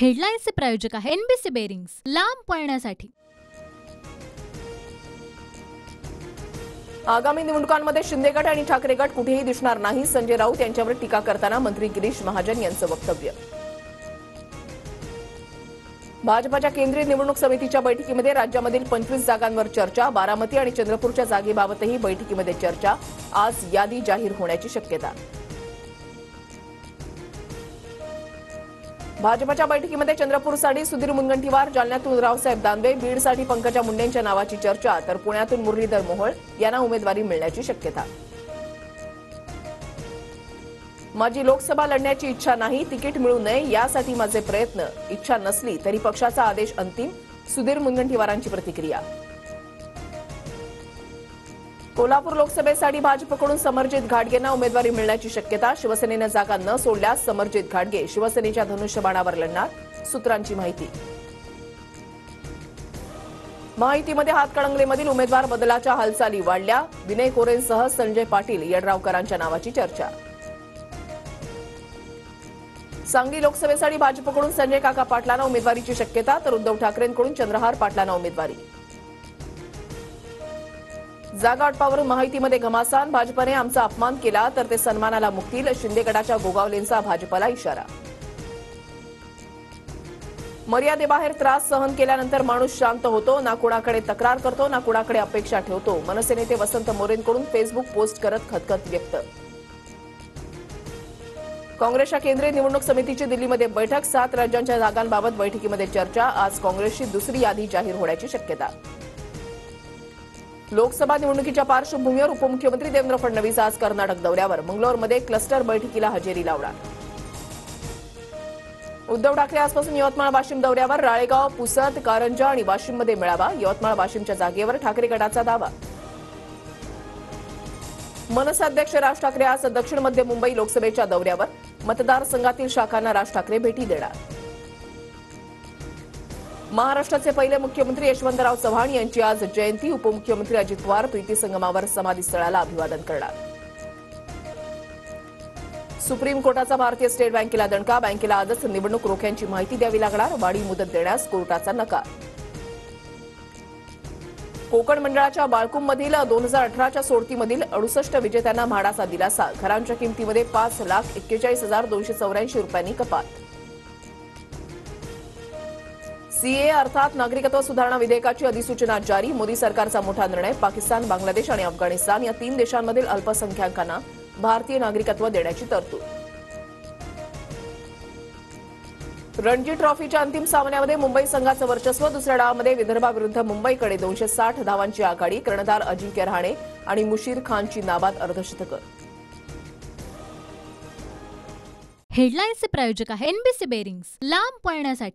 हेडलाईन्सचे प्रायोजक आहे NBC bearings, लांब पळण्यासाठी। आगामी निवडणुकांमध्ये शिंदे गट आणि ठाकरे गट कुठेही दिसणार नाही, संजय राऊत यांच्यावर टीका करताना मंत्री गिरीश महाजन यांचं वक्तव्य। भाजपच्या केंद्रीय निवडणूक समितीच्या बैठकीमध्ये राज्यामधील 25 जागांवर चर्चा, बारामती आणि चंद्रपूरच्या जागेबाबतही बैठकीमध्ये चर्चा, आज यादी जाहीर होण्याची शक्यता। भाजपच्या बैठकीमध्ये चंद्रपूरसाठी सुधीर मुनगंटीवार, जालन्यातून रावसाहेब दानवे, बीडसाठी पंकजा मुंडेंच्या नावाची चर्चा, तर पुण्यातून मुरलीधर मोहोळ यांना उमेदवारी मिळण्याची शक्यता। माझी लोकसभा लढण्याची इच्छा नाही, तिकीट मिळू नये यासाठी माझे प्रयत्न, इच्छा नसली तरी पक्षाचा आदेश अंतिम, सुधीर मुनगंटीवारांची प्रतिक्रिया। कोल्हापूर लोकसभेसाठी भाजपकडून समरजित घाटगेंना उमेदवारी मिळण्याची शक्यता, शिवसेनेनं जागा न सोडल्यास समरजित घाटगे शिवसेनेच्या धनुष्यबाणावर लढणार, सूत्रांची माहिती। महायुतीमध्ये हातकणंगलेमधील उमेदवार बदलाच्या हालचाली वाढल्या, विनय कोरेंसह संजय पाटील यड्रावकरांच्या नावाची चर्चा। सांगली लोकसभेसाठी भाजपकडून संजय काका पाटलांना उमेदवारीची शक्यता, तर उद्धव ठाकरेंकडून चंद्रहार पाटलांना उमेदवारी। जागा वाटपावरून महायुतीमध्ये घमासान, भाजपने आमचा अपमान केला तर ते सन्मानाला मुकतील, शिंदे गटाच्या गोगावलेंचा भाजपला इशारा। मर्यादेबाहेर त्रास सहन केल्यानंतर माणूस शांत होतो, ना कुणाकडे तक्रार करतो ना कुणाकडे अपेक्षा ठेवतो, मनसे नेते वसंत मोरेंकडून फेसबुक पोस्ट करत खदखद व्यक्त। काँग्रेसच्या केंद्रीय निवडणूक समितीची दिल्लीमध्ये बैठक, 7 राज्यांच्या जागांबाबत बैठकीमध्ये चर्चा, आज काँग्रेसची दुसरी यादी जाहीर होण्याची शक्यता। लोकसभा निवडणुकीच्या पार्श्वभूमीवर उपमुख्यमंत्री देवेंद्र फडणवीस आज कर्नाटक दौऱ्यावर, मंगलोरमध्ये क्लस्टर बैठकीला हजेरी लावणार। उद्धव ठाकरे आजपासून यवतमाळ वाशिम दौऱ्यावर, राळेगाव, पुसद, कारंजा आणि वाशिममध्ये मेळावा, यवतमाळ वाशिमच्या जागेवर ठाकरे गटाचा दावा। मनसे अध्यक्ष राज ठाकरे आज दक्षिण मध्य मुंबई लोकसभेच्या दौऱ्यावर, मतदारसंघातील शाखांना राज ठाकरे भेटी देणार। महाराष्ट्राचे पहिले मुख्यमंत्री यशवंतराव चव्हाण यांची आज जयंती, उपमुख्यमंत्री अजित पवार प्रीती संगमावर समाधीस्थळाला अभिवादन करणार। सुप्रीम कोर्टाचा भारतीय स्टेट बँकेला दणका, बँकेला आजच निवडणूक रोख्यांची माहिती द्यावी लागणार, वाढीव मुदत देण्यास कोर्टाचा नकार। कोकण मंडळाच्या बाळकुंभमधील 2018च्या सोडतीमधील 68 विजेत्यांना म्हाडाचा दिलासा, घरांच्या किमतीमध्ये 5,41,284 रुपयांनी कपात। सीए अर्थात नागरिकत्व सुधारणा विधेयकाची अधिसूचना जारी, मोदी सरकारचा मोठा निर्णय, पाकिस्तान, बांगलादेश आणि अफगाणिस्तान या 3 देशांमधील अल्पसंख्याकांना भारतीय नागरिकत्व देण्याची तरतूद। रणजी ट्रॉफीच्या अंतिम सामन्यामध्ये मुंबई संघाचं वर्चस्व, दुसऱ्या डावामध्ये विदर्भाविरुद्ध मुंबईकडे 260 धावांची आघाडी, कर्णधार अजिंक्य रहाणे आणि मुशीर खानची नाबाद अर्धशतकं। हेडलाईन्सचे प्रायोजक आहे एनबीसी बेरिंग्स, लांब पळण्यासाठी।